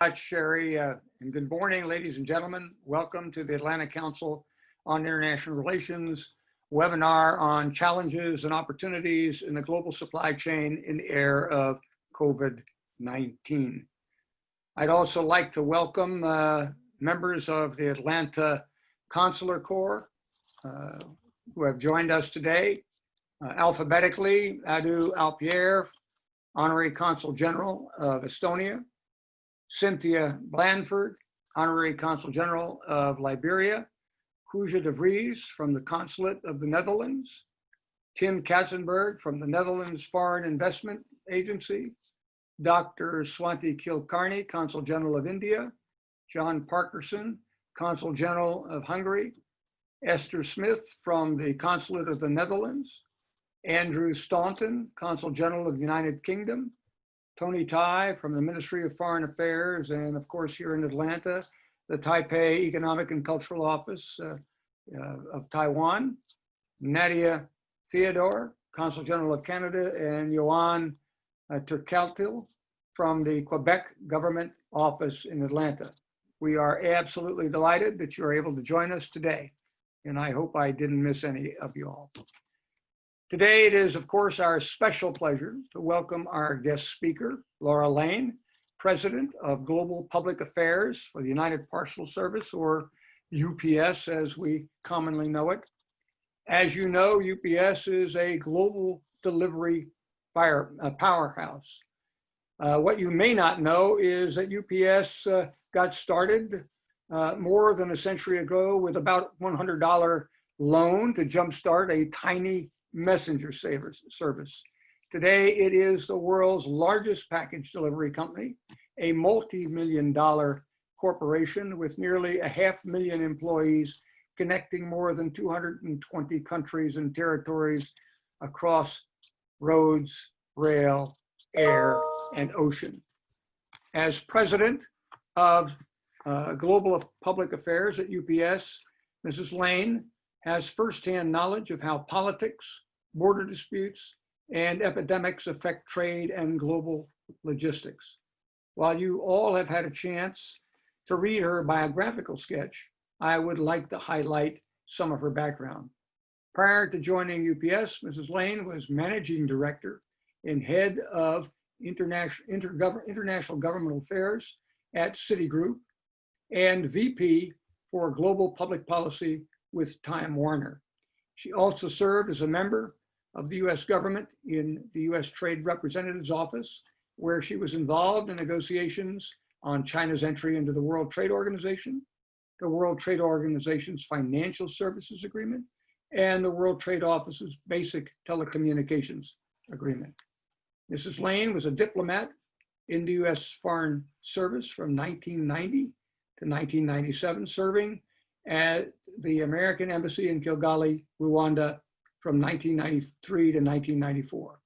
Much, Sherry, and good morning, ladies and gentlemen. Welcome to the Atlanta Council on International Relations webinar on challenges and opportunities in the global supply chain in the era of COVID-19. I'd also like to welcome members of the Atlanta Consular Corps who have joined us today. Alphabetically, Adu Alpierre, Honorary Consul General of Estonia; Cynthia Blandford, Honorary Consul General of Liberia; Hoesje de Vries from the Consulate of the Netherlands; Tim Katzenberg from the Netherlands Foreign Investment Agency; Dr. Swanti Kilkarni, Consul General of India; John Parkerson, Consul General of Hungary; Esther Smith from the Consulate of the Netherlands; Andrew Staunton, Consul General of the United Kingdom; Tony Tai from the Ministry of Foreign Affairs, and of course here in Atlanta, the Taipei Economic and Cultural Office of Taiwan; Nadia Theodore, Consul General of Canada; and Johan Turkeltil from the Quebec Government Office in Atlanta. We are absolutely delighted that you're able to join us today, and I hope I didn't miss any of you all. Today, it is, of course, our special pleasure to welcome our guest speaker, Laura Lane, President of Global Public Affairs for the United Parcel Service, or UPS as we commonly know it. As you know, UPS is a global delivery powerhouse. What you may not know is that UPS got started more than a century ago with about $100 loan to jumpstart a tiny messenger service. Today, it is the world's largest package delivery company, a multi-million-dollar corporation with nearly 500,000 employees connecting more than 220 countries and territories across roads, rail, air, and ocean. As president of Global Public Affairs at UPS, Mrs. Lane has firsthand knowledge of how politics, border disputes, and epidemics affect trade and global logistics. While you all have had a chance to read her biographical sketch, I would like to highlight some of her background. Prior to joining UPS, Mrs. Lane was managing director and head of international governmental affairs at Citigroup and VP for global public policy with Time Warner. She also served as a member of the US government in the US Trade Representative's Office, where she was involved in negotiations on China's entry into the World Trade Organization, the World Trade Organization's Financial Services Agreement, and the World Trade Office's Basic Telecommunications Agreement. Mrs. Lane was a diplomat in the US Foreign Service from 1990 to 1997, serving at the American Embassy in Kigali, Rwanda from 1993 to 1994.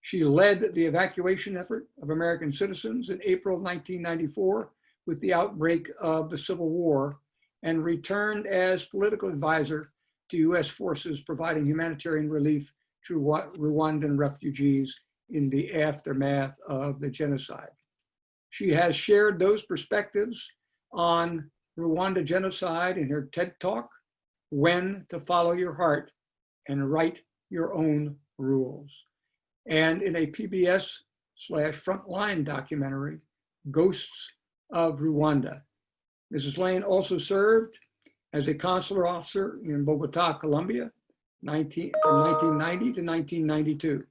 She led the evacuation effort of American citizens in April 1994 with the outbreak of the Civil War and returned as political advisor to US forces providing humanitarian relief to Rwandan refugees in the aftermath of the genocide. She has shared those perspectives on Rwanda genocide in her TED Talk, When to Follow Your Heart and Write Your Own Rules, and in a PBS/Frontline documentary, Ghosts of Rwanda. Mrs. Lane also served as a consular officer in Bogota, Colombia, from 1990 to 1992.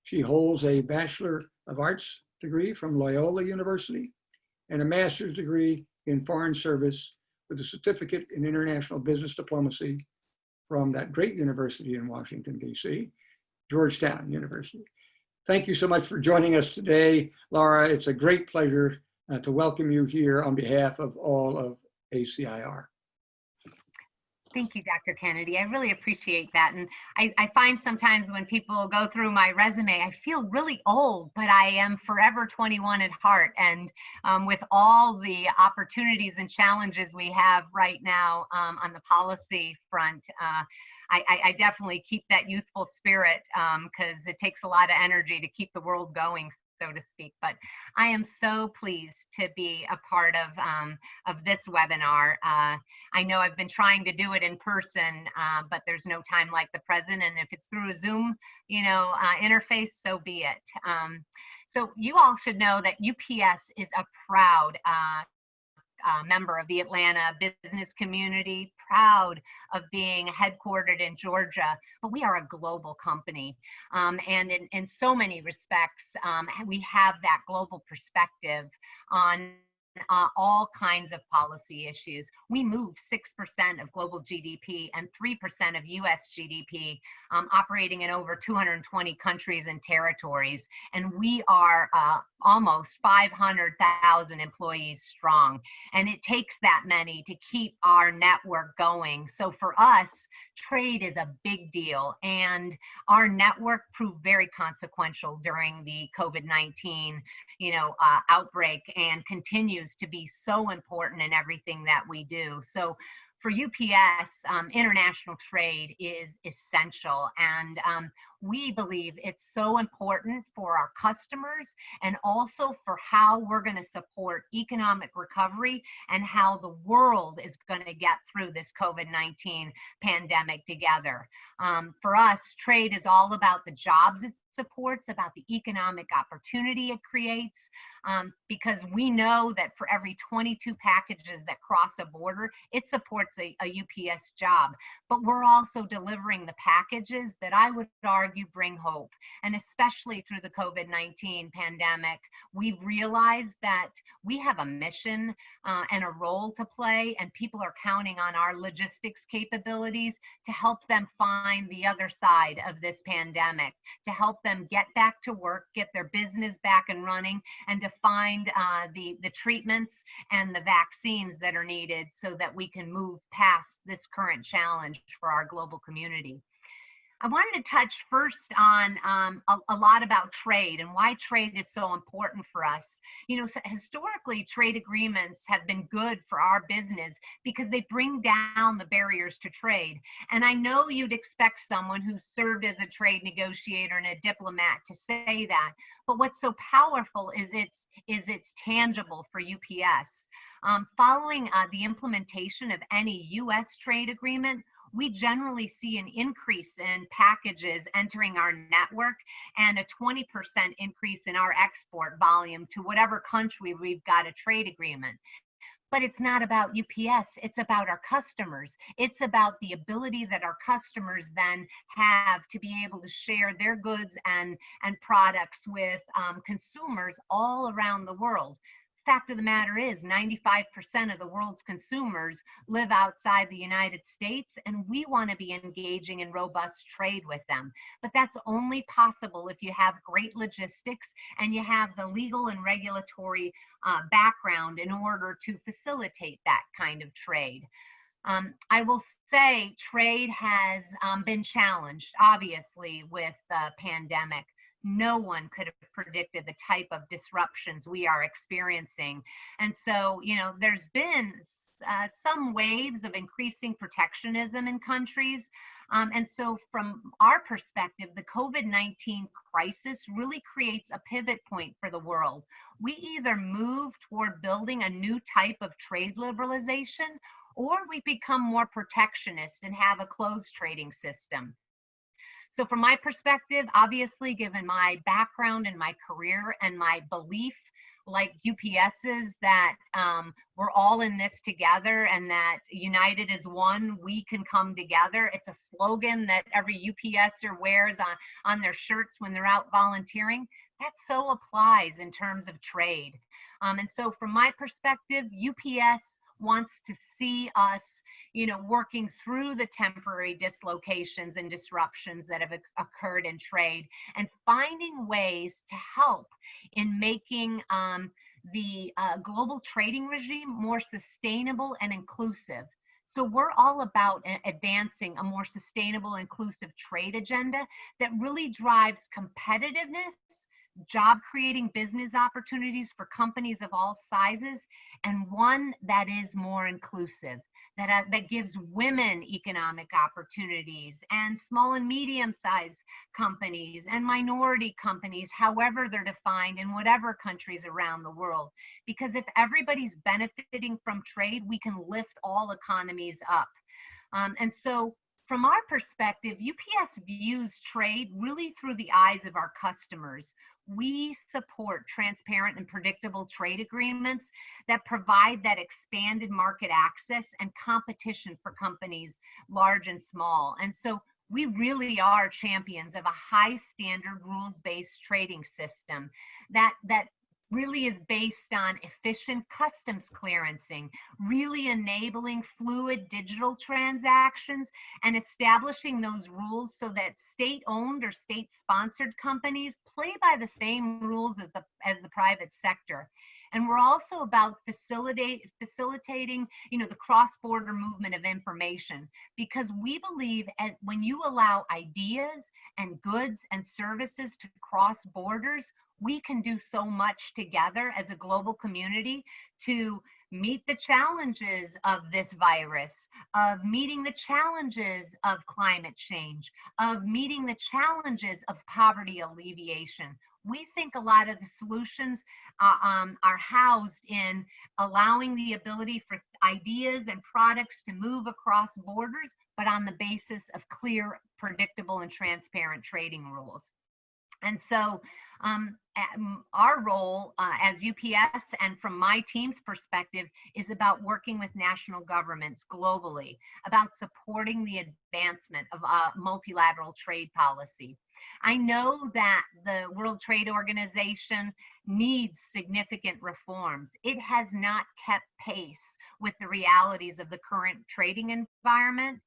She holds a Bachelor of Arts degree from Loyola University and a master's degree in foreign service with a certificate in international business diplomacy from that great university in Washington, D.C., Georgetown University. Thank you so much for joining us today, Laura. It's a great pleasure to welcome you here on behalf of all of ACIR. Thank you, Dr. Kennedy. I really appreciate that. And I find sometimes when people go through my resume, I feel really old, but I am forever 21 at heart. And with all the opportunities and challenges we have right now on the policy front, I definitely keep that youthful spirit because it takes a lot of energy to keep the world going. so to speak. But I am so pleased to be a part of this webinar. I know I've been trying to do it in person, but there's no time like the present. And if it's through a Zoom, interface, so be it. So you all should know that UPS is a proud member of the Atlanta business community, proud of being headquartered in Georgia, but we are a global company. And in so many respects, we have that global perspective on all kinds of policy issues. We move 6% of global GDP and 3% of US GDP, operating in over 220 countries and territories. And we are almost 500,000 employees strong. And it takes that many to keep our network going. So for us, trade is a big deal. And our network proved very consequential during the COVID-19 outbreak, and continues to be so important in everything that we do. So for UPS, international trade is essential, and we believe it's so important for our customers and also for how we're going to support economic recovery and how the world is going to get through this COVID-19 pandemic together. For us, trade is all about the jobs it supports, about the economic opportunity it creates, because we know that for every 22 packages that cross a border, it supports a UPS job. But we're also delivering the packages that I would argue bring hope. And especially through the COVID-19 pandemic, we've realized that we have a mission and a role to play, and people are counting on our logistics capabilities to help them find the other side of this pandemic, to help them get back to work, get their business back and running, and to find the treatments and the vaccines that are needed so that we can move past this current challenge for our global community. I wanted to touch first on a lot about trade and why trade is so important for us. Historically, trade agreements have been good for our business because they bring down the barriers to trade. And I know you'd expect someone who's served as a trade negotiator and a diplomat to say that, but what's so powerful is it's tangible for UPS. Following the implementation of any U.S. trade agreement, we generally see an increase in packages entering our network and a 20% increase in our export volume to whatever country we've got a trade agreement. But it's not about UPS, it's about our customers. It's about the ability that our customers then have to be able to share their goods and products with consumers all around the world. Fact of the matter is 95% of the world's consumers live outside the United States, and we want to be engaging in robust trade with them. But that's only possible if you have great logistics and you have the legal and regulatory background in order to facilitate that kind of trade. I will say trade has been challenged, obviously, with the pandemic. No one could have predicted the type of disruptions we are experiencing. And so, there's been some waves of increasing protectionism in countries. And so from our perspective, the COVID-19 crisis really creates a pivot point for the world. We either move toward building a new type of trade liberalization, or we become more protectionist and have a closed trading system. So from my perspective, obviously, given my background and my career and my belief, like UPS's, that we're all in this together and that united as one, we can come together. It's a slogan that every UPSer wears on their shirts when they're out volunteering. That so applies in terms of trade. And so from my perspective, UPS wants to see us working through the temporary dislocations and disruptions that have occurred in trade and finding ways to help in making the global trading regime more sustainable and inclusive. So we're all about advancing a more sustainable, inclusive trade agenda that really drives competitiveness, job creating business opportunities for companies of all sizes, and one that is more inclusive, that gives women economic opportunities, and small and medium sized companies and minority companies, however they're defined in whatever countries around the world. Because if everybody's benefiting from trade, we can lift all economies up. And so from our perspective, UPS views trade really through the eyes of our customers. We support transparent and predictable trade agreements that provide that expanded market access and competition for companies large and small. And so we really are champions of a high standard rules-based trading system that really is based on efficient customs clearancing, really enabling fluid digital transactions, and establishing those rules so that state-owned or state-sponsored companies play by the same rules as the private sector. And we're also about facilitating, the cross-border movement of information, because we believe when you allow ideas and goods and services to cross borders, we can do so much together as a global community to meet the challenges of this virus, of meeting the challenges of climate change, of meeting the challenges of poverty alleviation. We think a lot of the solutions are housed in allowing the ability for ideas and products to move across borders, but on the basis of clear, predictable, and transparent trading rules. And so our role as UPS, and from my team's perspective, is about working with national governments globally, about supporting the advancement of multilateral trade policy. I know that the World Trade Organization needs significant reforms. It has not kept pace with the realities of the current trading environment,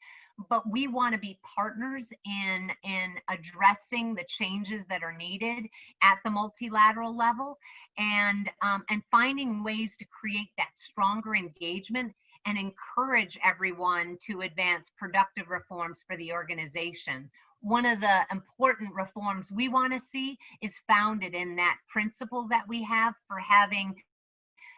but we want to be partners in addressing the changes that are needed at the multilateral level, and finding ways to create that stronger engagement and encourage everyone to advance productive reforms for the organization. One of the important reforms we want to see is founded in that principle that we have for having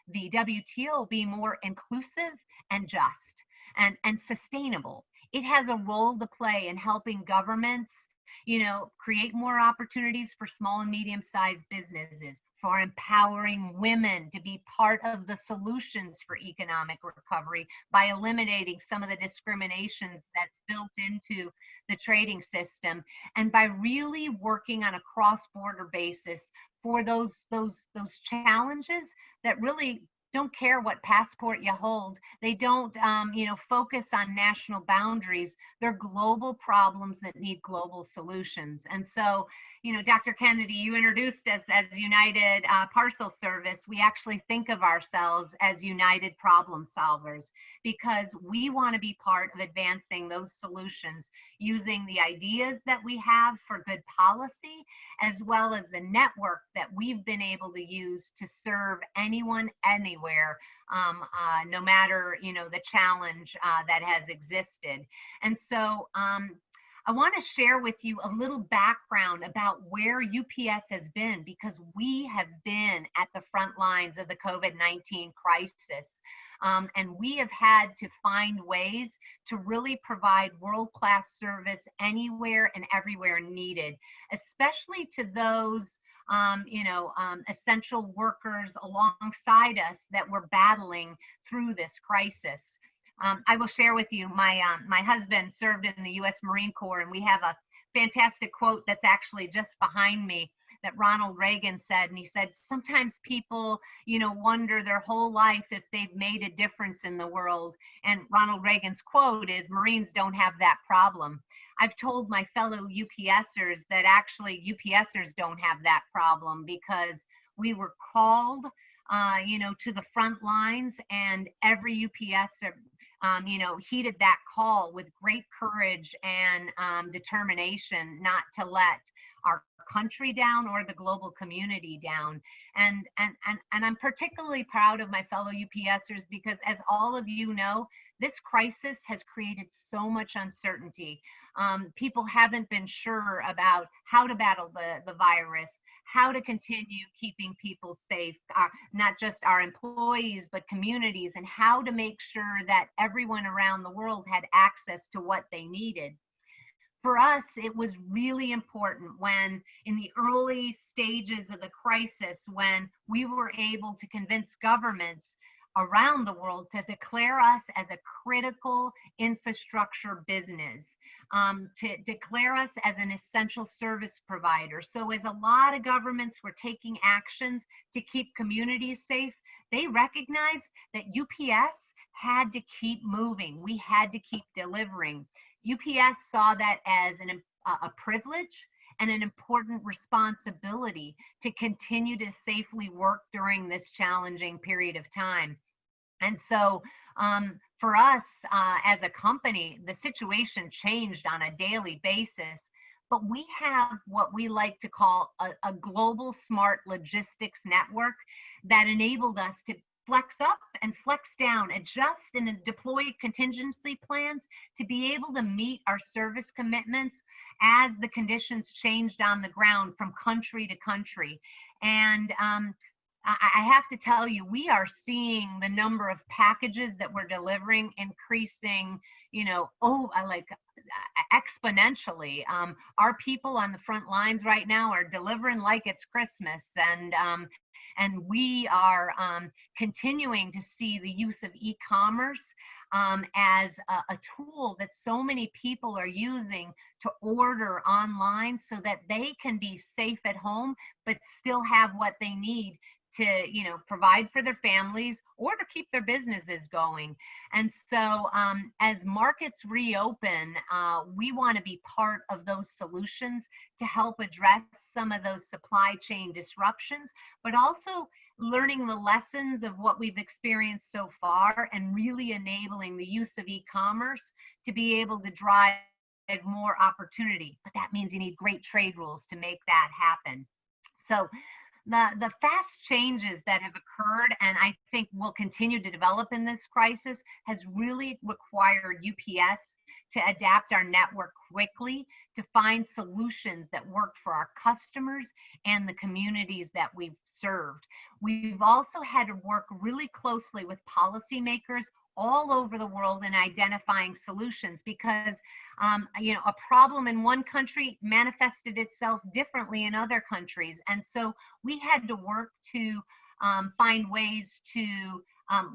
the WTO be more inclusive and just and sustainable. It has a role to play in helping governments, create more opportunities for small and medium-sized businesses, for empowering women to be part of the solutions for economic recovery by eliminating some of the discriminations that's built into the trading system, and by really working on a cross-border basis for those challenges that really don't care what passport you hold. They don't, focus on national boundaries. They're global problems that need global solutions. And so, Dr. Kennedy, you introduced us as United Parcel Service. We actually think of ourselves as united problem solvers, because we want to be part of advancing those solutions using the ideas that we have for good policy, as well as the network that we've been able to use to serve anyone, anywhere, no matter, the challenge that has existed. And so I want to share with you a little background about where UPS has been, because we have been at the front lines of the COVID-19 crisis. And we have had to find ways to really provide world-class service anywhere and everywhere needed, especially to those essential workers alongside us that were battling through this crisis. I will share with you, my husband served in the U.S. Marine Corps, and we have a fantastic quote that's actually just behind me that Ronald Reagan said. And he said, sometimes people, wonder their whole life if they've made a difference in the world. And Ronald Reagan's quote is, Marines don't have that problem. I've told my fellow UPSers that actually UPSers don't have that problem, because we were called, to the front lines, and every UPSer, heeded that call with great courage and determination not to let our country down or the global community down. And I'm particularly proud of my fellow UPSers, because as all of you know, this crisis has created so much uncertainty. People haven't been sure about how to battle the virus, how to continue keeping people safe, not just our employees, but communities, and how to make sure that everyone around the world had access to what they needed. For us, it was really important when, in the early stages of the crisis, when we were able to convince governments around the world to declare us as a critical infrastructure business, to declare us as an essential service provider. So as a lot of governments were taking actions to keep communities safe, they recognized that UPS had to keep moving. We had to keep delivering. UPS saw that as a privilege and an important responsibility to continue to safely work during this challenging period of time. And so for us as a company, the situation changed on a daily basis, but we have what we like to call a global smart logistics network that enabled us to flex up and flex down, adjust and deploy contingency plans to be able to meet our service commitments as the conditions changed on the ground from country to country. And I have to tell you, we are seeing the number of packages that we're delivering increasing, exponentially. Our people on the front lines right now are delivering like it's Christmas, and we are continuing to see the use of e-commerce as a tool that so many people are using to order online so that they can be safe at home, but still have what they need to, provide for their families or to keep their businesses going. And so as markets reopen, we want to be part of those solutions to help address some of those supply chain disruptions, but also learning the lessons of what we've experienced so far and really enabling the use of e-commerce to be able to drive more opportunity. But that means you need great trade rules to make that happen. So the fast changes that have occurred, and I think will continue to develop in this crisis, has really required UPS to adapt our network quickly to find solutions that work for our customers and the communities that we've served. We've also had to work really closely with policymakers all over the world in identifying solutions because a problem in one country manifested itself differently in other countries. And so we had to work to find ways to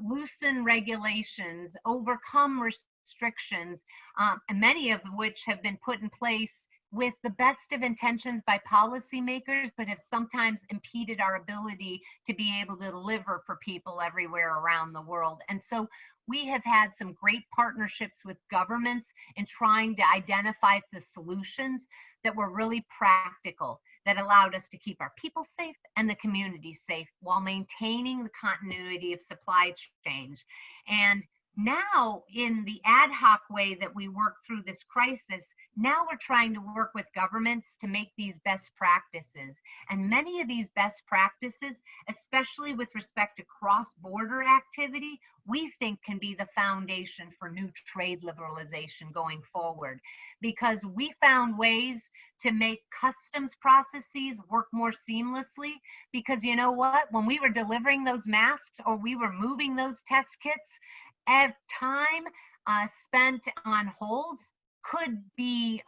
loosen regulations, overcome restrictions, and many of which have been put in place with the best of intentions by policymakers, but have sometimes impeded our ability to be able to deliver for people everywhere around the world. And so we have had some great partnerships with governments in trying to identify the solutions that were really practical, that allowed us to keep our people safe and the community safe while maintaining the continuity of supply chains. And now, in the ad hoc way that we work through this crisis, now we're trying to work with governments to make these best practices. And many of these best practices, especially with respect to cross-border activity, we think can be the foundation for new trade liberalization going forward. Because we found ways to make customs processes work more seamlessly. Because you know what? When we were delivering those masks or we were moving those test kits, time spent on holds could be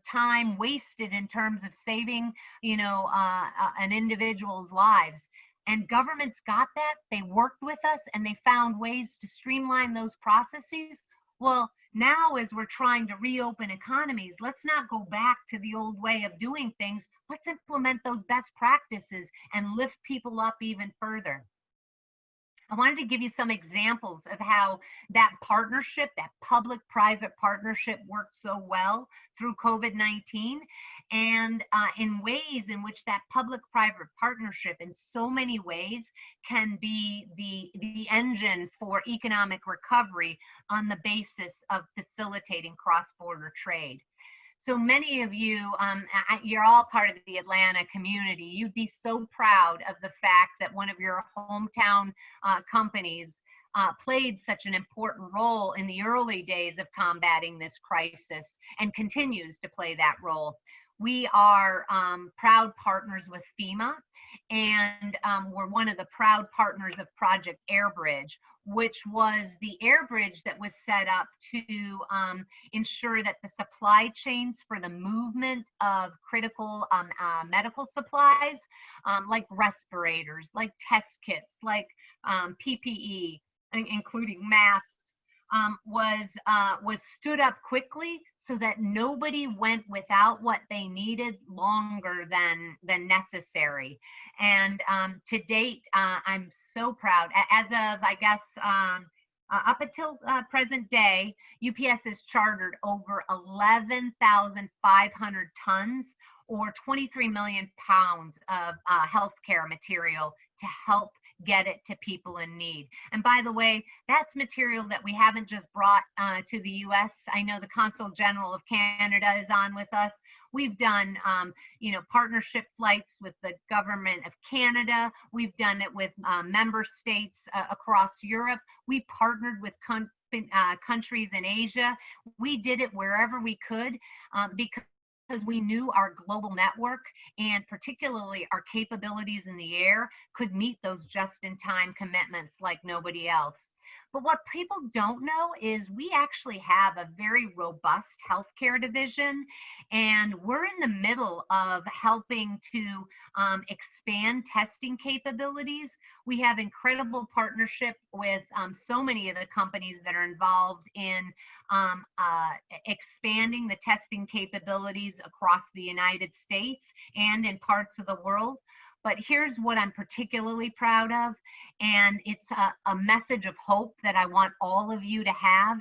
time wasted in terms of saving, an individual's lives. And governments got that. They worked with us and they found ways to streamline those processes. Well, now as we're trying to reopen economies, let's not go back to the old way of doing things. Let's implement those best practices and lift people up even further. I wanted to give you some examples of how that partnership, that public-private partnership, worked so well through COVID-19, and in ways in which that public-private partnership in so many ways can be the engine for economic recovery on the basis of facilitating cross-border trade. So many of you, you're all part of the Atlanta community. You'd be so proud of the fact that one of your hometown companies played such an important role in the early days of combating this crisis and continues to play that role. We are proud partners with FEMA, and we're one of the proud partners of Project Airbridge, which was the air bridge that was set up to ensure that the supply chains for the movement of critical medical supplies, like respirators, like test kits, like PPE, including masks, was stood up quickly so that nobody went without what they needed longer than necessary. And to date, I'm so proud. As of, I guess, up until present day, UPS has chartered over 11,500 tons or 23 million pounds of healthcare material to help get it to people in need. And by the way, that's material that we haven't just brought to the US. I know the Consul General of Canada is on with us. We've done, partnership flights with the government of Canada. We've done it with member states across Europe. We partnered with countries in Asia. We did it wherever we could because we knew our global network and particularly our capabilities in the air could meet those just-in-time commitments like nobody else. But what people don't know is we actually have a very robust healthcare division, and we're in the middle of helping to expand testing capabilities. We have incredible partnership with so many of the companies that are involved in expanding the testing capabilities across the United States and in parts of the world. But here's what I'm particularly proud of, and it's a message of hope that I want all of you to have.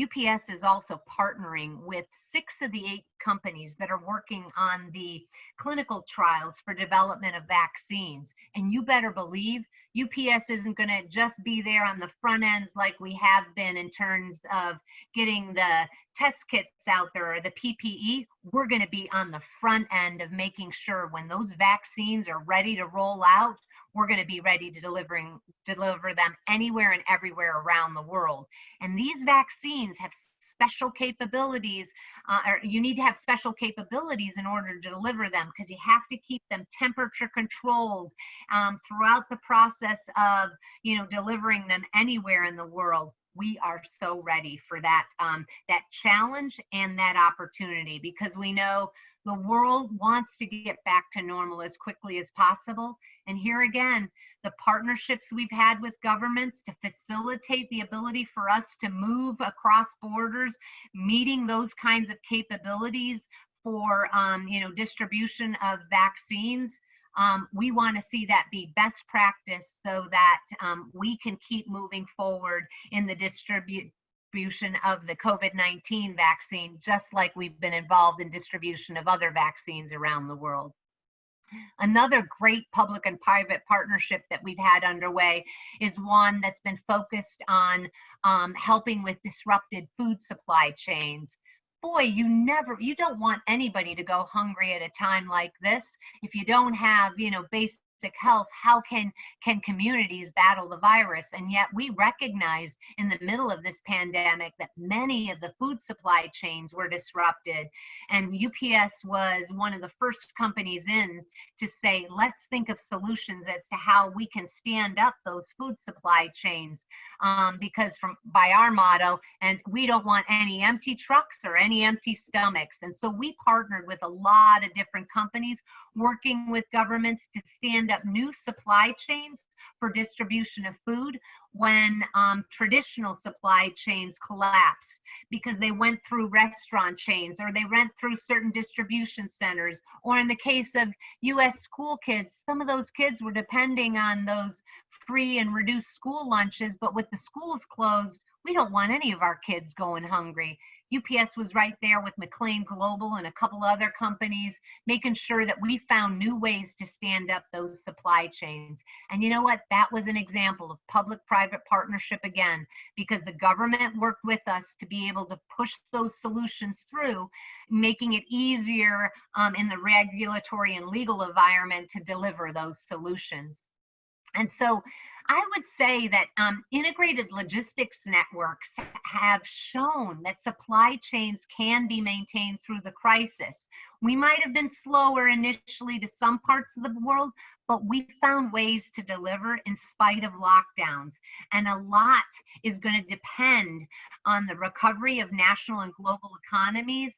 UPS is also partnering with 6 of the 8 companies that are working on the clinical trials for development of vaccines. And you better believe UPS isn't going to just be there on the front ends like we have been in terms of getting the test kits out there or the PPE. We're going to be on the front end of making sure when those vaccines are ready to roll out, we're going to be ready to deliver them anywhere and everywhere around the world. And these vaccines have special capabilities, or you need to have special capabilities in order to deliver them, because you have to keep them temperature controlled throughout the process of, delivering them anywhere in the world. We are so ready for that, that challenge and that opportunity, because we know the world wants to get back to normal as quickly as possible. And here again, the partnerships we've had with governments to facilitate the ability for us to move across borders, meeting those kinds of capabilities for distribution of vaccines. We want to see that be best practice so that we can keep moving forward in the distribution of the COVID-19 vaccine, just like we've been involved in distribution of other vaccines around the world. Another great public and private partnership that we've had underway is one that's been focused on helping with disrupted food supply chains. Boy, you don't want anybody to go hungry at a time like this. If you don't have, basic health, how can communities battle the virus? And yet we recognize in the middle of this pandemic that many of the food supply chains were disrupted. And UPS was one of the first companies in to say, let's think of solutions as to how we can stand up those food supply chains. Because by our motto, and we don't want any empty trucks or any empty stomachs. And so we partnered with a lot of different companies, working with governments to stand up new supply chains for distribution of food when traditional supply chains collapsed because they went through restaurant chains or they went through certain distribution centers. Or in the case of US school kids, some of those kids were depending on those free and reduced school lunches, but with the schools closed, we don't want any of our kids going hungry. UPS was right there with McLean Global and a couple other companies, making sure that we found new ways to stand up those supply chains. And you know what? That was an example of public-private partnership again, because the government worked with us to be able to push those solutions through, making it easier in the regulatory and legal environment to deliver those solutions. And so I would say that integrated logistics networks have shown that supply chains can be maintained through the crisis. We might have been slower initially to some parts of the world, but we found ways to deliver in spite of lockdowns. And a lot is going to depend on the recovery of national and global economies,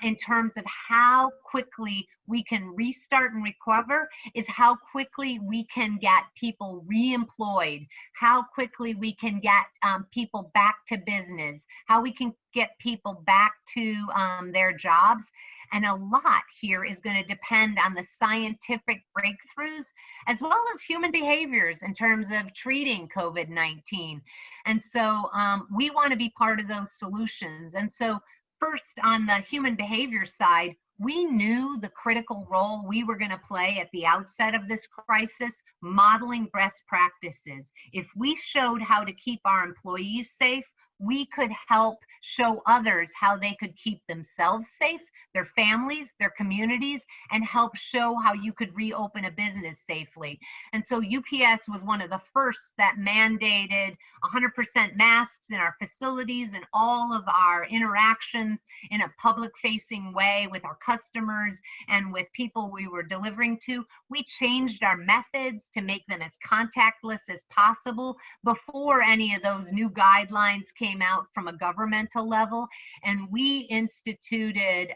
in terms of how quickly we can restart and recover, is how quickly we can get people re-employed, how quickly we can get people back to business, how we can get people back to their jobs. And a lot here is going to depend on the scientific breakthroughs as well as human behaviors in terms of treating COVID-19. And so we want to be part of those solutions. And so first, on the human behavior side, we knew the critical role we were going to play at the outset of this crisis, modeling best practices. If we showed how to keep our employees safe, we could help show others how they could keep themselves safe, their families, their communities, and help show how you could reopen a business safely. And so UPS was one of the first that mandated 100% masks in our facilities and all of our interactions in a public-facing way with our customers and with people we were delivering to. We changed our methods to make them as contactless as possible before any of those new guidelines came out from a governmental level. And we instituted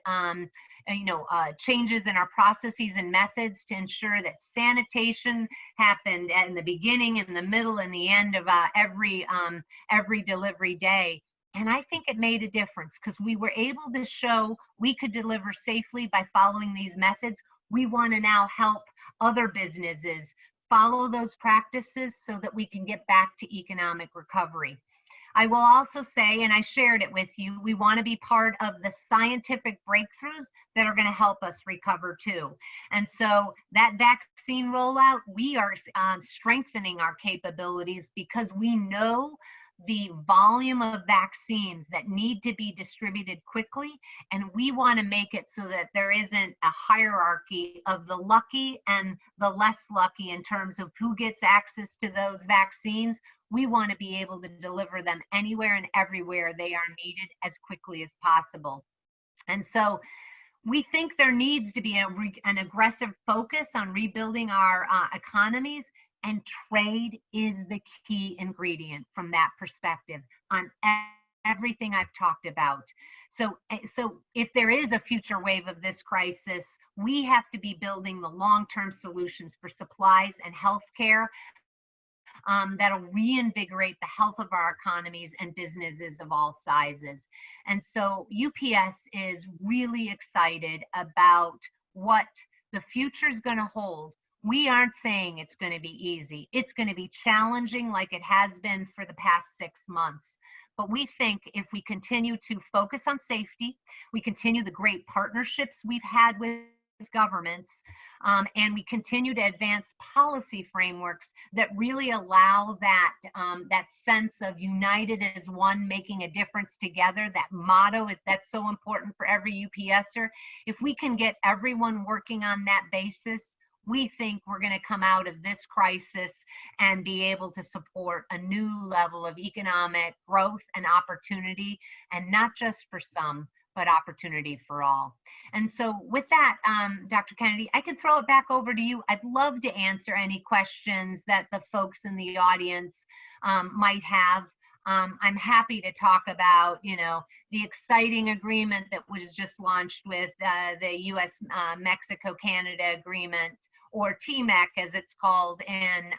changes in our processes and methods to ensure that sanitation happened in the beginning, in the middle, and the end of every delivery day. And I think it made a difference because we were able to show we could deliver safely by following these methods. We want to now help other businesses follow those practices so that we can get back to economic recovery. I will also say, and I shared it with you, we want to be part of the scientific breakthroughs that are going to help us recover too. And so that vaccine rollout, we are strengthening our capabilities because we know the volume of vaccines that need to be distributed quickly, and we want to make it so that there isn't a hierarchy of the lucky and the less lucky in terms of who gets access to those vaccines. We want to be able to deliver them anywhere and everywhere they are needed as quickly as possible. And so we think there needs to be an aggressive focus on rebuilding our economies, and trade is the key ingredient from that perspective on everything I've talked about. So if there is a future wave of this crisis, we have to be building the long-term solutions for supplies and healthcare that'll reinvigorate the health of our economies and businesses of all sizes. And so UPS is really excited about what the future is going to hold. We aren't saying it's going to be easy. It's going to be challenging like it has been for the past 6 months. But we think if we continue to focus on safety, we continue the great partnerships we've had with governments, and we continue to advance policy frameworks that really allow that sense of united as one, making a difference together, that motto that's so important for every UPSer. If we can get everyone working on that basis, we think we're going to come out of this crisis and be able to support a new level of economic growth and opportunity, and not just for some, but opportunity for all. And so with that, Dr. Kennedy, I can throw it back over to you. I'd love to answer any questions that the folks in the audience might have. I'm happy to talk about, the exciting agreement that was just launched with the U.S.-Mexico-Canada agreement, or TMEC as it's called in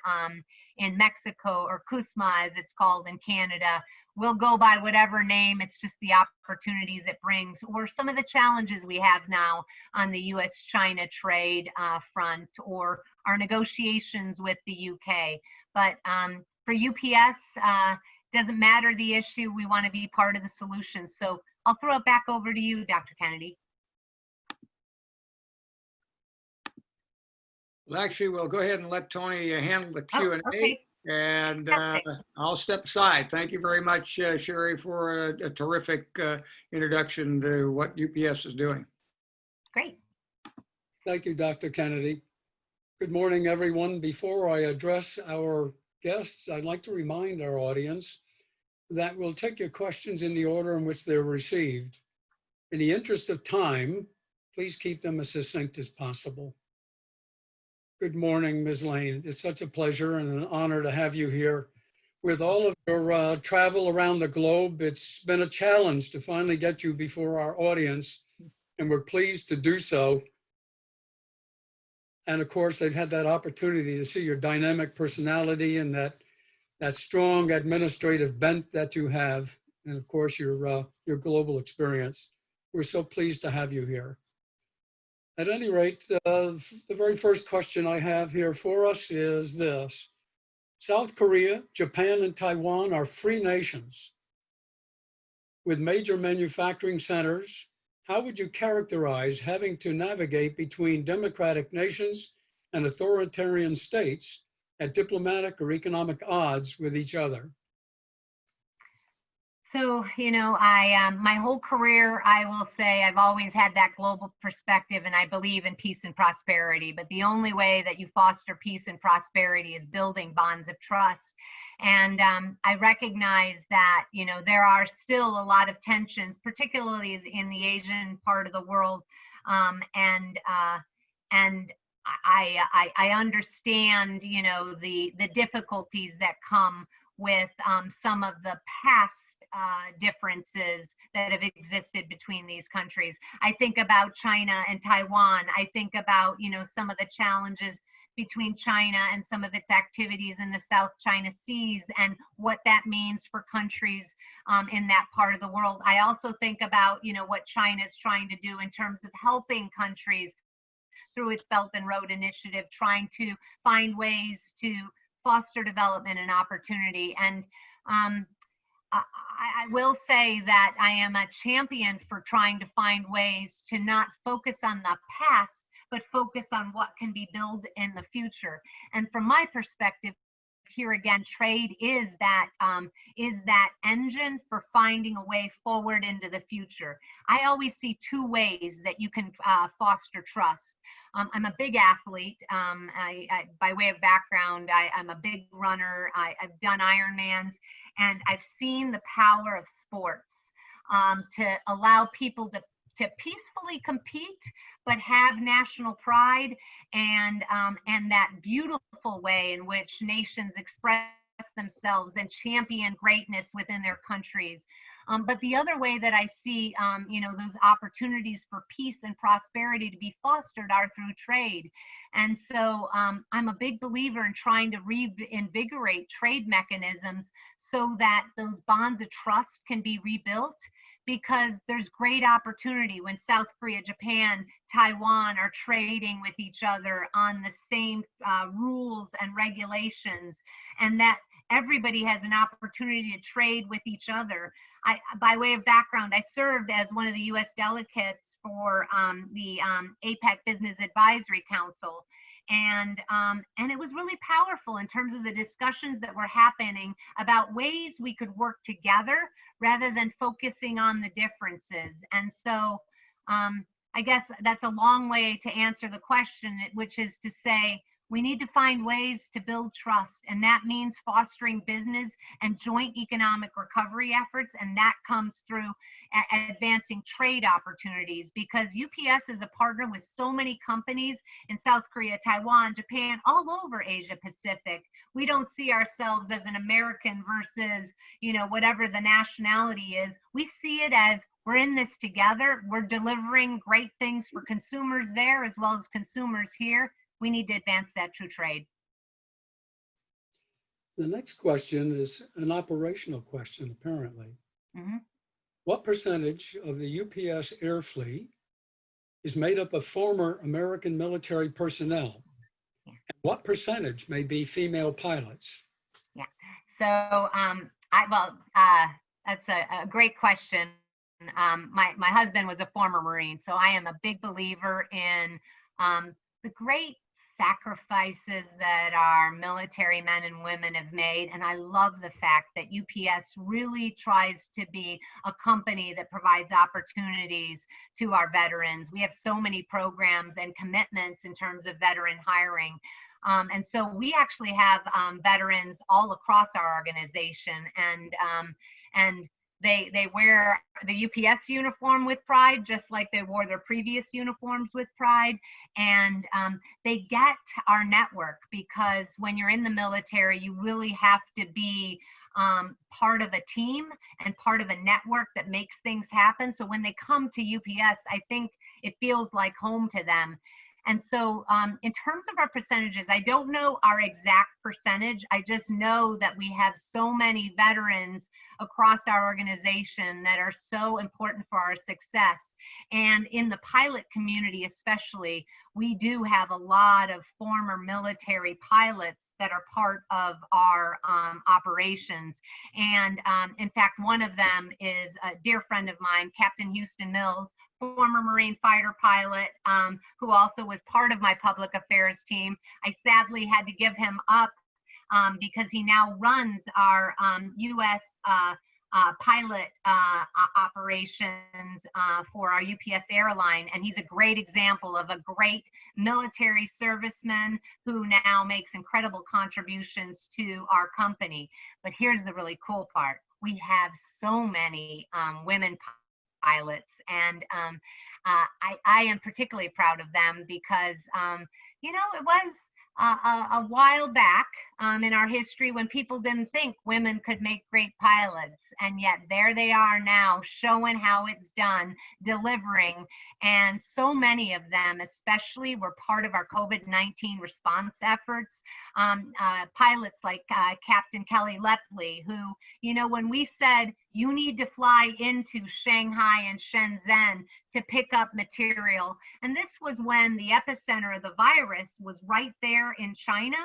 Mexico, or CUSMA as it's called in Canada. We'll go by whatever name. It's just the opportunities it brings, or some of the challenges we have now on the U.S.-China trade front, or our negotiations with the UK. But for UPS, doesn't matter the issue. We want to be part of the solution. So I'll throw it back over to you, Dr. Kennedy. Well, actually, we'll go ahead and let Tony handle the Q&A. Okay. And I'll step aside. Thank you very much, Sherry, for a terrific introduction to what UPS is doing. Great. Thank you, Dr. Kennedy. Good morning, everyone. Before I address our guests, I'd like to remind our audience that we'll take your questions in the order in which they're received. In the interest of time, please keep them as succinct as possible. Good morning, Ms. Lane. It's such a pleasure and an honor to have you here. With all of your travel around the globe, it's been a challenge to finally get you before our audience, and we're pleased to do so. And of course, they've had that opportunity to see your dynamic personality and that strong administrative bent that you have, and of course, your global experience. We're so pleased to have you here. At any rate, the very first question I have here for us is this. South Korea, Japan, and Taiwan are free nations with major manufacturing centers. How would you characterize having to navigate between democratic nations and authoritarian states at diplomatic or economic odds with each other? So, my whole career, I will say I've always had that global perspective, and I believe in peace and prosperity. But the only way that you foster peace and prosperity is building bonds of trust. And I recognize that, there are still a lot of tensions, particularly in the Asian part of the world. And I understand, the difficulties that come with some of the past differences that have existed between these countries. I think about China and Taiwan. I think about, some of the challenges between China and some of its activities in the South China Seas and what that means for countries in that part of the world. I also think about, what China is trying to do in terms of helping countries through its Belt and Road Initiative, trying to find ways to foster development and opportunity. And I will say that I am a champion for trying to find ways to not focus on the past, but focus on what can be built in the future. And from my perspective, here again, trade is that engine for finding a way forward into the future. I always see two ways that you can foster trust. I'm a big athlete. By way of background, I'm a big runner. I've done Ironmans, and I've seen the power of sports to allow people to peacefully compete, but have national pride and that beautiful way in which nations express themselves and champion greatness within their countries. But the other way that I see, those opportunities for peace and prosperity to be fostered are through trade. And so I'm a big believer in trying to reinvigorate trade mechanisms so that those bonds of trust can be rebuilt, because there's great opportunity when South Korea, Japan, Taiwan are trading with each other on the same rules and regulations, and that everybody has an opportunity to trade with each other. By way of background, I served as one of the U.S. delegates for the APEC Business Advisory Council. And it was really powerful in terms of the discussions that were happening about ways we could work together rather than focusing on the differences. And so I guess that's a long way to answer the question, which is to say, we need to find ways to build trust, and that means fostering business and joint economic recovery efforts, and that comes through advancing trade opportunities, because UPS is a partner with so many companies in South Korea, Taiwan, Japan, all over Asia Pacific. We don't see ourselves as an American versus, whatever the nationality is. We see it as we're in this together. We're delivering great things for consumers there as well as consumers here. We need to advance that true trade. The next question is an operational question, apparently. Mm-hmm. What percentage of the UPS air fleet is made up of former American military personnel? Yeah. And what percentage may be female pilots? Yeah, so that's a great question. My husband was a former Marine, so I am a big believer in the great sacrifices that our military men and women have made. And I love the fact that UPS really tries to be a company that provides opportunities to our veterans. We have so many programs and commitments in terms of veteran hiring. And so we actually have veterans all across our organization, and they wear the UPS uniform with pride, just like they wore their previous uniforms with pride. And they get our network, because when you're in the military, you really have to be part of a team and part of a network that makes things happen. So when they come to UPS, I think it feels like home to them. And so in terms of our percentages, I don't know our exact percentage. I just know that we have so many veterans across our organization that are so important for our success. And in the pilot community especially, we do have a lot of former military pilots that are part of our operations. And in fact, one of them is a dear friend of mine, Captain Houston Mills, former Marine fighter pilot, who also was part of my public affairs team. I sadly had to give him up because he now runs our U.S. Pilot operations for our UPS airline. And he's a great example of a great military serviceman who now makes incredible contributions to our company. But here's the really cool part. We have so many women pilots, and I am particularly proud of them because, you know, it was a while back in our history when people didn't think women could make great pilots, and yet there they are now, showing how it's done, delivering. And so many of them especially were part of our COVID-19 response efforts. Pilots like Captain Kelly Lepley, who, you know, when we said you need to fly into Shanghai and Shenzhen to pick up material, and this was when the epicenter of the virus was right there in China,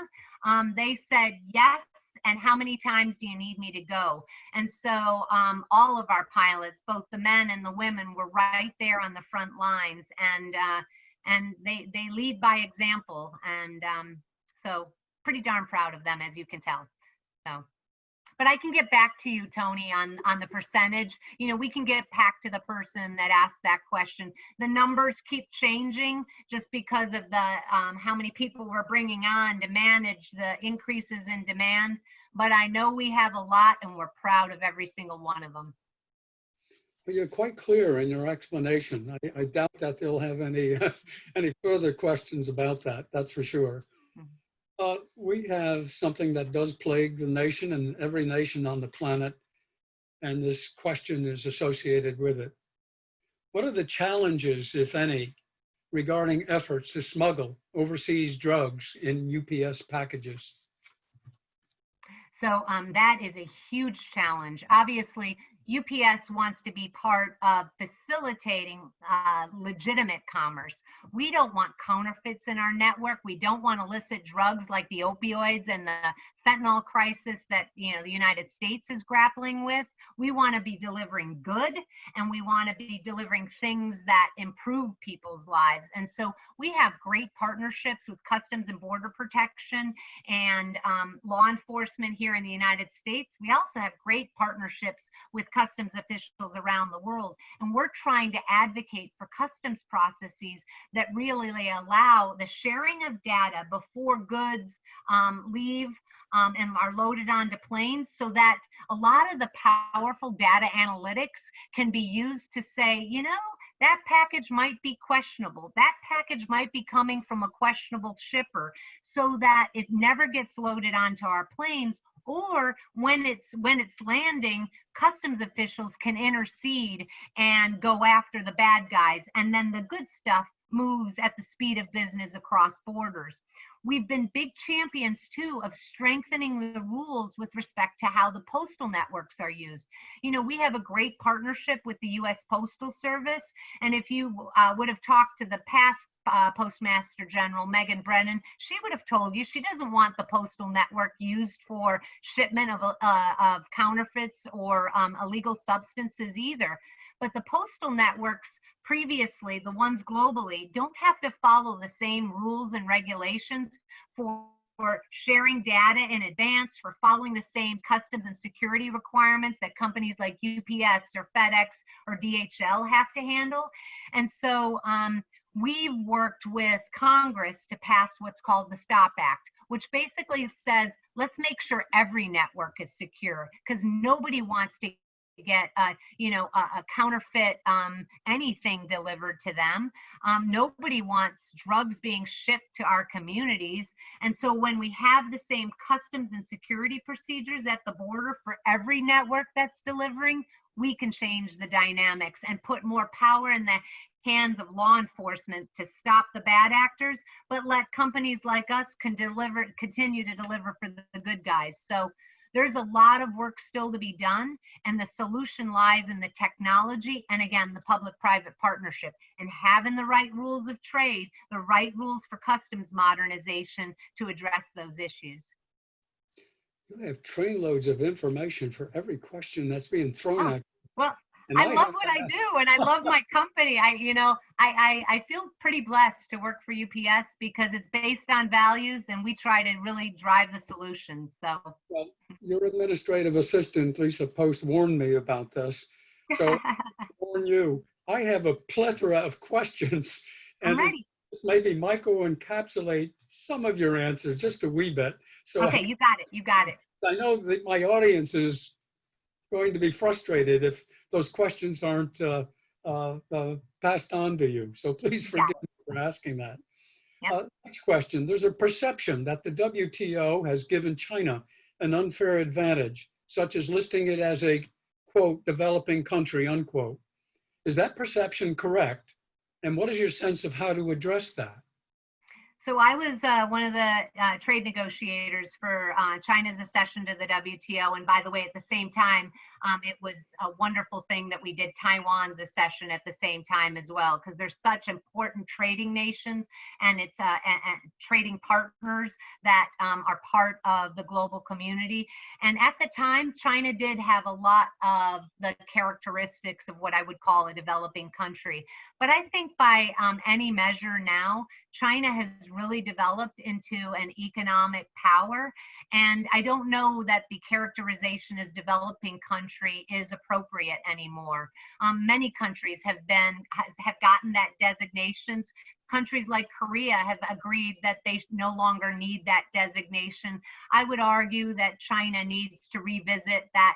they said yes, and how many times do you need me to go? And so all of our pilots, both the men and the women, were right there on the front lines, and they lead by example. And so pretty darn proud of them, as you can tell. So, but I can get back to you, Tony, on the percentage. You know, we can get back to the person that asked that question. The numbers keep changing just because of the how many people we're bringing on to manage the increases in demand. But I know we have a lot, and we're proud of every single one of them. Well, you're quite clear in your explanation. I doubt that they'll have any any further questions about that. That's for sure. We have something that does plague the nation and every nation on the planet, and this question is associated with it. What are the challenges, if any, regarding efforts to smuggle overseas drugs in UPS packages? So that is a huge challenge. Obviously, UPS wants to be part of facilitating legitimate commerce. We don't want counterfeits in our network. We don't want illicit drugs like the opioids and the fentanyl crisis that, you know, the United States is grappling with. We want to be delivering good, and we want to be delivering things that improve people's lives. And so we have great partnerships with Customs and Border Protection and law enforcement here in the United States. We also have great partnerships with customs officials around the world, and we're trying to advocate for customs processes that really allow the sharing of data before goods leave and are loaded onto planes, so that a lot of the powerful data analytics can be used to say, you know, that package might be questionable. That package might be coming from a questionable shipper, so that it never gets loaded onto our planes. Or when it's landing, customs officials can intercede and go after the bad guys, and then the good stuff moves at the speed of business across borders. We've been big champions too of strengthening the rules with respect to how the postal networks are used. You know, we have a great partnership with the U.S. Postal Service, and if you would have talked to the past Postmaster General, Megan Brennan, she would have told you she doesn't want the postal network used for shipment of counterfeits or illegal substances either. But the postal networks previously, the ones globally, don't have to follow the same rules and regulations for sharing data in advance, for following the same customs and security requirements that companies like UPS or FedEx or DHL have to handle. And so we've worked with Congress to pass what's called the STOP Act, which basically says, let's make sure every network is secure, because nobody wants to get a counterfeit anything delivered to them. Nobody wants drugs being shipped to our communities. And so when we have the same customs and security procedures at the border for every network that's delivering, we can change the dynamics and put more power in the hands of law enforcement to stop the bad actors, but let companies like us continue to deliver for the good guys. So there's a lot of work still to be done, and the solution lies in the technology and, again, the public-private partnership and having the right rules of trade, the right rules for customs modernization to address those issues. You have trainloads of information for every question that's being thrown at you. Well, And I love have what to I ask- do, and I love my company. I feel pretty blessed to work for UPS because it's based on values, and we try to really drive the solutions. So, Well, your administrative assistant, Lisa Post, warned me about this. So I warn you, I have a plethora of questions. I'm And ready. maybe Michael will encapsulate some of your answers just a wee bit. So Okay, you got it. You got it. I know that my audience is going to be frustrated if those questions aren't passed on to you. So please You got forgive me for asking that. Yep. Next question. There's a perception that the WTO has given China an unfair advantage, such as listing it as a, quote, developing country, unquote. Is that perception correct? And what is your sense of how to address that? So I was one of the trade negotiators for China's accession to the WTO. And by the way, at the same time, it was a wonderful thing that we did Taiwan's accession at the same time as well, because they're such important trading nations and it's trading partners that are part of the global community. And at the time, China did have a lot of the characteristics of what I would call a developing country. But I think by any measure now, China has really developed into an economic power. And I don't know that the characterization as developing country is appropriate anymore. Many countries have gotten that designations. Countries like Korea have agreed that they no longer need that designation. I would argue that China needs to revisit that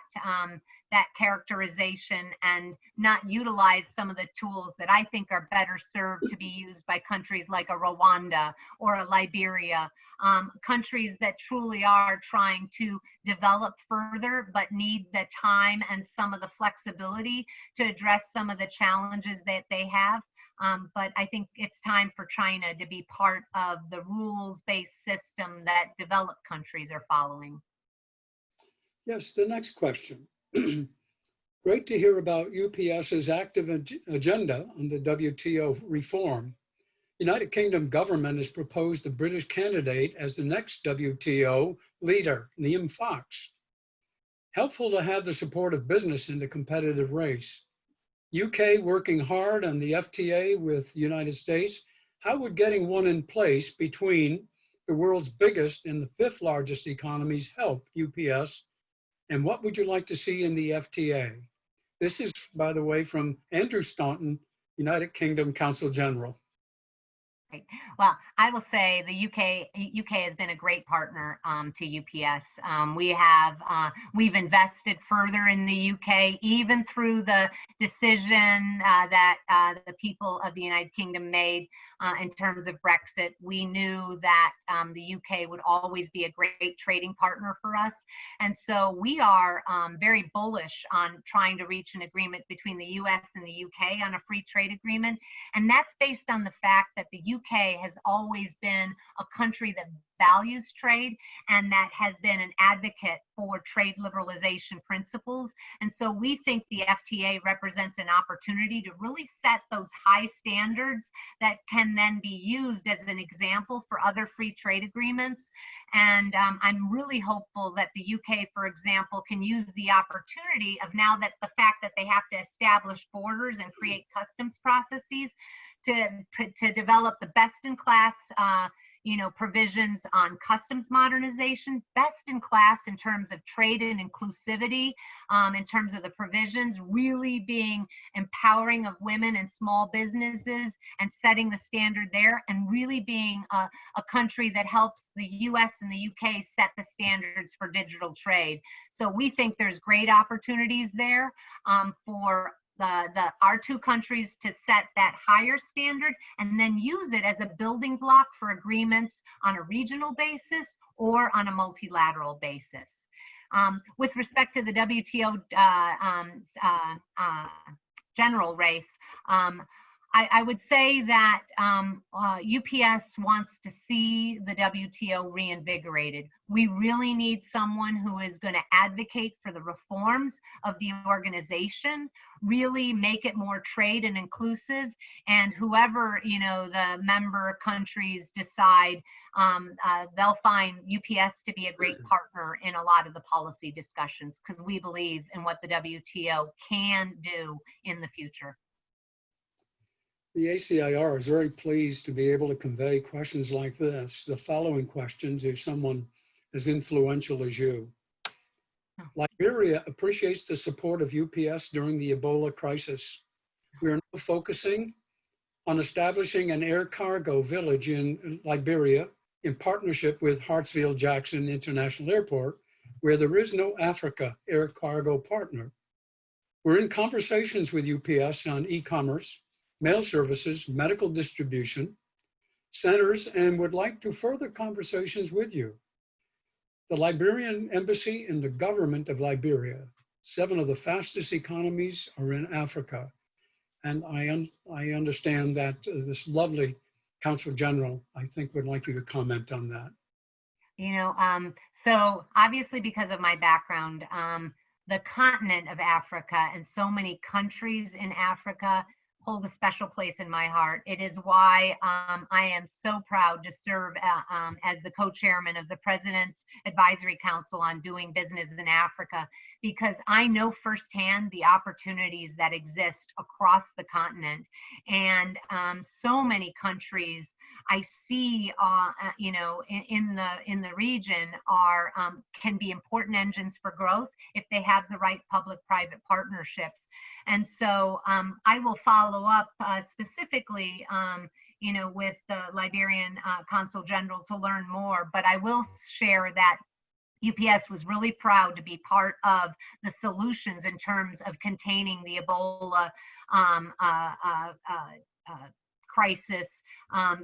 characterization and not utilize some of the tools that I think are better served to be used by countries like a Rwanda or a Liberia, countries that truly are trying to develop further but need the time and some of the flexibility to address some of the challenges that they have. But I think it's time for China to be part of the rules-based system that developed countries are following. Yes, the next question. Great to hear about UPS's active agenda on the WTO reform. United Kingdom government has proposed the British candidate as the next WTO leader, Liam Fox. Helpful to have the support of business in the competitive race. UK working hard on the FTA with the United States. How would getting one in place between the world's biggest and the fifth largest economies help UPS? And what would you like to see in the FTA? This is, by the way, from Andrew Staunton, United Kingdom Consul General. Well, I will say the UK has been a great partner to UPS. We've invested further in the UK, even through the decision that the people of the United Kingdom made in terms of Brexit. We knew that the UK would always be a great trading partner for us. And so we are very bullish on trying to reach an agreement between the US and the UK on a free trade agreement. And that's based on the fact that the UK has always been a country that values trade and that has been an advocate for trade liberalization principles. And so we think the FTA represents an opportunity to really set those high standards that can then be used as an example for other free trade agreements. And I'm really hopeful that the UK, for example, can use the opportunity of now that the fact that they have to establish borders and create customs processes to develop the best in class provisions on customs modernization, best in class in terms of trade and inclusivity, in terms of the provisions, really being empowering of women and small businesses and setting the standard there, and really being a country that helps the US and the UK set the standards for digital trade. So we think there's great opportunities there for our two countries to set that higher standard and then use it as a building block for agreements on a regional basis or on a multilateral basis. With respect to the WTO general race, I would say that UPS wants to see the WTO reinvigorated. We really need someone who is going to advocate for the reforms of the organization, really make it more trade and inclusive, and whoever the member countries decide, they'll find UPS to be a great partner in a lot of the policy discussions, because we believe in what the WTO can do in the future. The ACIR is very pleased to be able to convey questions like this. The following questions, if someone as influential as you. Liberia appreciates the support of UPS during the Ebola crisis. We are now focusing on establishing an air cargo village in Liberia in partnership with Hartsfield-Jackson International Airport, where there is no Africa air cargo partner. We're in conversations with UPS on e-commerce, mail services, medical distribution centers, and would like to further conversations with you. The Liberian Embassy and the government of Liberia, 7 of the fastest economies are in Africa. And I understand that this lovely Consul General, I think, would like you to comment on that. So obviously because of my background, the continent of Africa and so many countries in Africa hold a special place in my heart. It is why I am so proud to serve as the co-chairman of the President's Advisory Council on Doing Business in Africa, because I know firsthand the opportunities that exist across the continent. And so many countries I see, in the region are can be important engines for growth if they have the right public-private partnerships. And so I will follow up specifically, with the Liberian Consul General to learn more. But I will share that UPS was really proud to be part of the solutions in terms of containing the Ebola crisis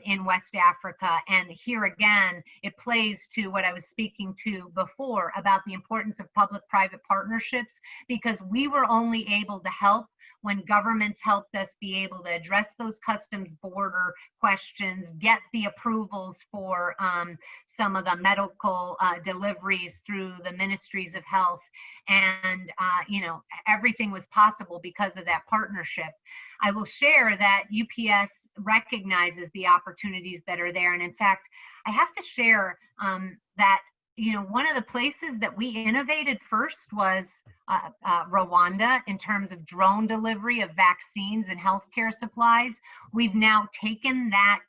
in West Africa. And here again, it plays to what I was speaking to before about the importance of public-private partnerships, because we were only able to help when governments helped us be able to address those customs border questions, get the approvals for some of the medical deliveries through the ministries of health. And, everything was possible because of that partnership. I will share that UPS recognizes the opportunities that are there. And in fact, I have to share that, one of the places that we innovated first was Rwanda in terms of drone delivery of vaccines and healthcare supplies. We've now taken that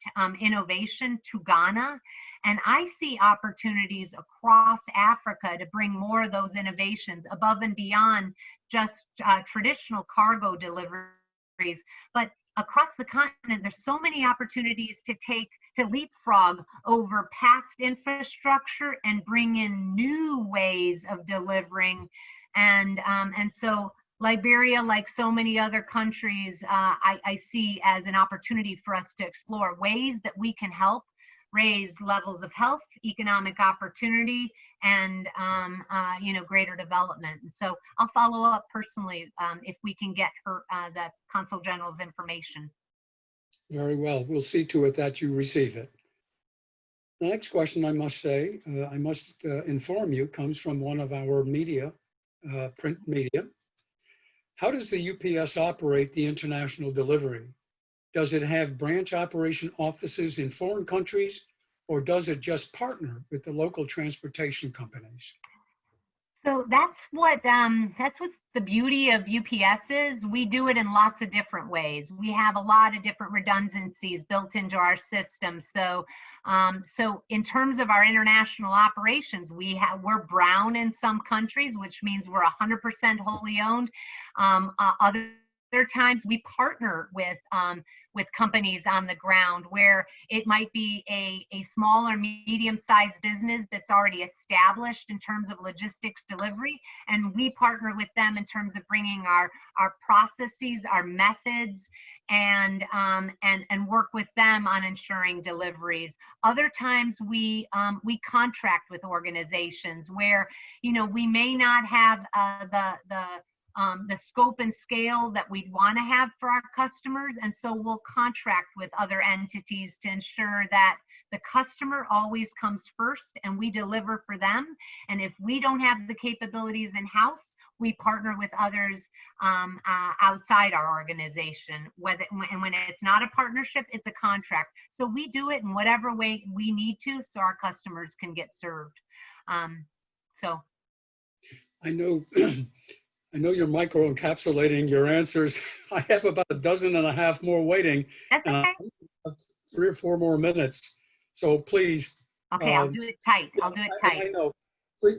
innovation to Ghana. And I see opportunities across Africa to bring more of those innovations above and beyond just traditional cargo deliveries. But across the continent, there's so many opportunities to leapfrog over past infrastructure and bring in new ways of delivering. And so Liberia, like so many other countries, I see as an opportunity for us to explore ways that we can help raise levels of health, economic opportunity, and greater development. And so I'll follow up personally if we can get her the Consul General's information. Very well. We'll see to it that you receive it. The next question, I must say, I must inform you, comes from one of our media, print media. How does the UPS operate the international delivery? Does it have branch operation offices in foreign countries, or does it just partner with the local transportation companies? So that's what's the beauty of UPS is we do it in lots of different ways. We have a lot of different redundancies built into our system. So, so in terms of our international operations, we're brown in some countries, which means we're 100% wholly owned. Other times we partner with companies on the ground where it might be a small or medium-sized business that's already established in terms of logistics delivery, and we partner with them in terms of bringing our processes, our methods, and work with them on ensuring deliveries. Other times we contract with organizations where, you know, we may not have the scope and scale that we'd want to have for our customers. And so we'll contract with other entities to ensure that the customer always comes first and we deliver for them. And if we don't have the capabilities in-house, we partner with others outside our organization. And when it's not a partnership, it's a contract. So we do it in whatever way we need to so our customers can get served. So. I know. I know you're micro-encapsulating your answers. I have about 12.5 more waiting. That's okay. And I have 3 or 4 more minutes. So please. Okay, I'll do it tight. I'll do it tight. I know.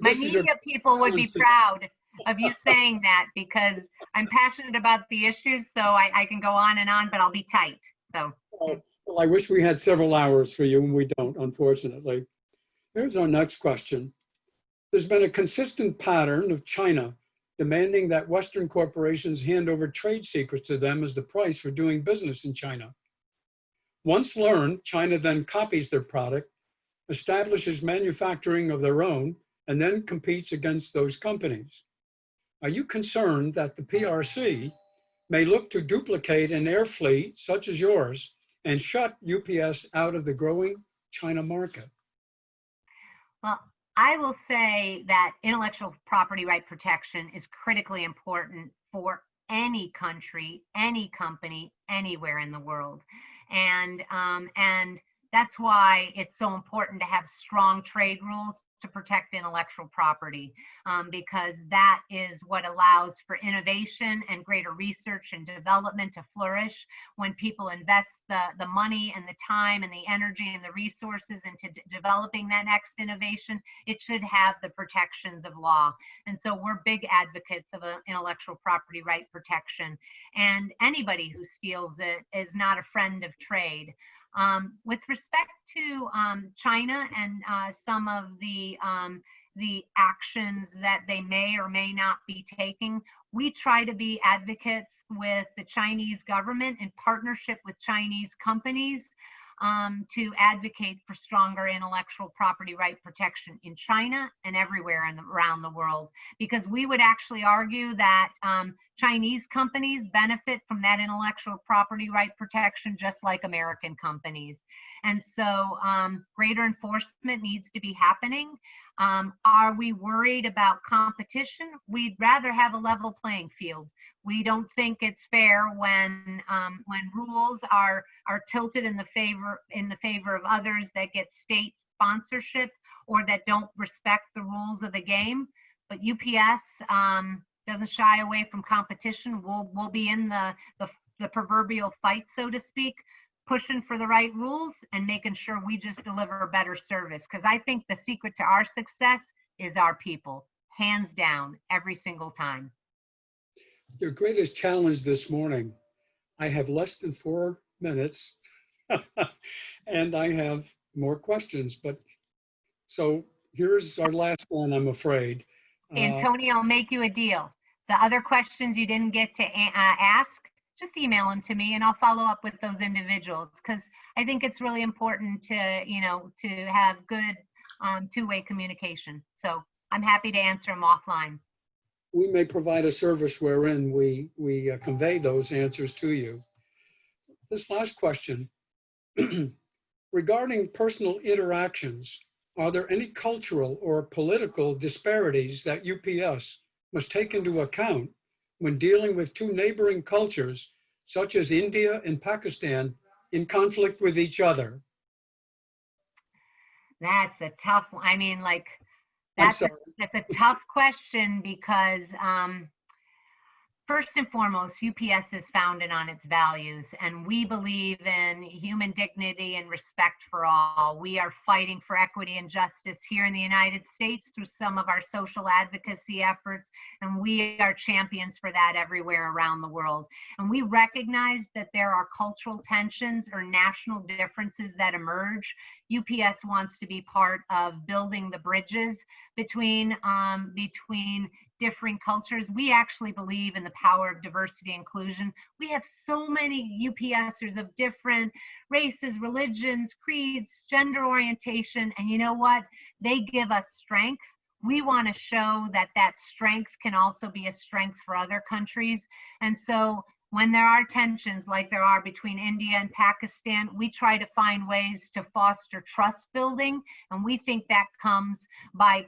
My media people would be proud of you saying that because I'm passionate about the issues, so I can go on, but I'll be tight. So. Well, I wish we had several hours for you, and we don't, unfortunately. Here's our next question. There's been a consistent pattern of China demanding that Western corporations hand over trade secrets to them as the price for doing business in China. Once learned, China then copies their product, establishes manufacturing of their own, and then competes against those companies. Are you concerned that the PRC may look to duplicate an air fleet such as yours and shut UPS out of the growing China market? Well, I will say that intellectual property right protection is critically important for any country, any company, anywhere in the world. And that's why it's so important to have strong trade rules to protect intellectual property, because that is what allows for innovation and greater research and development to flourish. When people invest the money and the time and the energy and the resources into developing that next innovation, it should have the protections of law. And so we're big advocates of intellectual property right protection. And anybody who steals it is not a friend of trade. With respect to China and some of the actions that they may or may not be taking, we try to be advocates with the Chinese government in partnership with Chinese companies to advocate for stronger intellectual property right protection in China and everywhere around the world. Because we would actually argue that Chinese companies benefit from that intellectual property right protection just like American companies. And so greater enforcement needs to be happening. Are we worried about competition? We'd rather have a level playing field. We don't think it's fair when rules are tilted in the favor of others that get state sponsorship or that don't respect the rules of the game. But UPS doesn't shy away from competition. We'll be in the proverbial fight, so to speak, pushing for the right rules and making sure we just deliver a better service. Because I think the secret to our success is our people, hands down, every single time. Your greatest challenge this morning, I have less than 4 minutes and I have more questions, but so here's our last one, I'm afraid. And Tony, I'll make you a deal. The other questions you didn't get to ask, just email them to me and I'll follow up with those individuals, because I think it's really important to, to have good two-way communication. So I'm happy to answer them offline. We may provide a service wherein we convey those answers to you. This last question, regarding personal interactions, are there any cultural or political disparities that UPS must take into account when dealing with two neighboring cultures, such as India and Pakistan, in conflict with each other? That's a tough one. I mean, like, that's a tough question because First and foremost, UPS is founded on its values, and we believe in human dignity and respect for all. We are fighting for equity and justice here in the United States through some of our social advocacy efforts, and we are champions for that everywhere around the world. And we recognize that there are cultural tensions or national differences that emerge. UPS wants to be part of building the bridges between differing cultures. We actually believe in the power of diversity and inclusion. We have so many UPSers of different races, religions, creeds, gender orientation, and you know what? They give us strength. We want to show that that strength can also be a strength for other countries. And so when there are tensions like there are between India and Pakistan, we try to find ways to foster trust building. And we think that comes by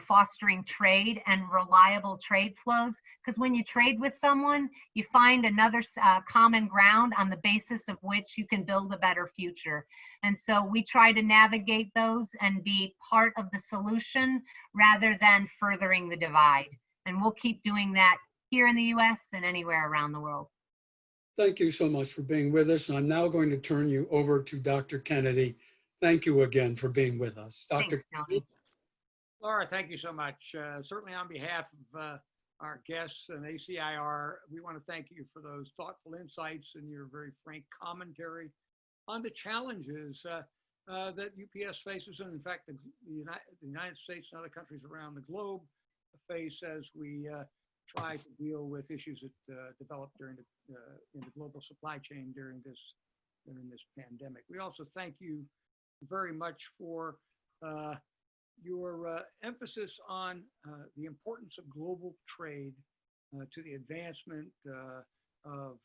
fostering trade and reliable trade flows. Because when you trade with someone, you find another common ground on the basis of which you can build a better future. And so we try to navigate those and be part of the solution rather than furthering the divide. And we'll keep doing that here in the US and anywhere around the world. Thank you so much for being with us. I'm now going to turn you over to Dr. Kennedy. Thank you again for being with us. Dr. Thanks, Tony. Laura, thank you so much. Certainly on behalf of our guests and ACIR, we want to thank you for those thoughtful insights and your very frank commentary on the challenges that UPS faces, and in fact, the United States and other countries around the globe face as we try to deal with issues that developed during in the global supply chain during this pandemic. We also thank you very much for your emphasis on the importance of global trade to the advancement of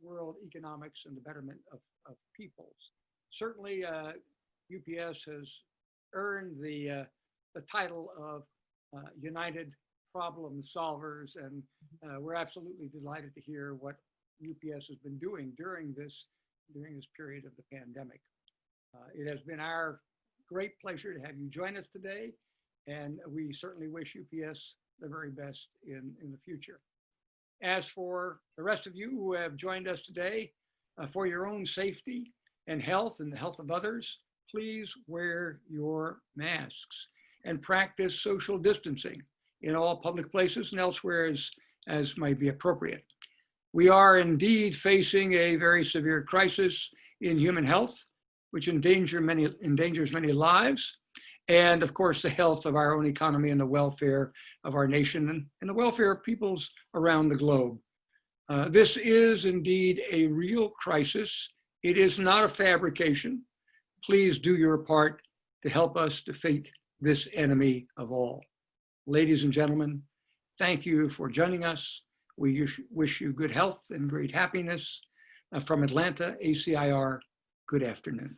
world economics and the betterment of peoples. Certainly, UPS has earned the title of United Problem Solvers, and we're absolutely delighted to hear what UPS has been doing during this period of the pandemic. It has been our great pleasure to have you join us today, and we certainly wish UPS the very best in the future. As for the rest of you who have joined us today, for your own safety and health and the health of others, please wear your masks and practice social distancing in all public places and elsewhere as might be appropriate. We are indeed facing a very severe crisis in human health, which endangers many lives, and of course the health of our own economy and the welfare of our nation and the welfare of peoples around the globe. This is indeed a real crisis. It is not a fabrication. Please do your part to help us defeat this enemy of all. Ladies and gentlemen, thank you for joining us. We wish you good health and great happiness. From Atlanta, ACIR, good afternoon.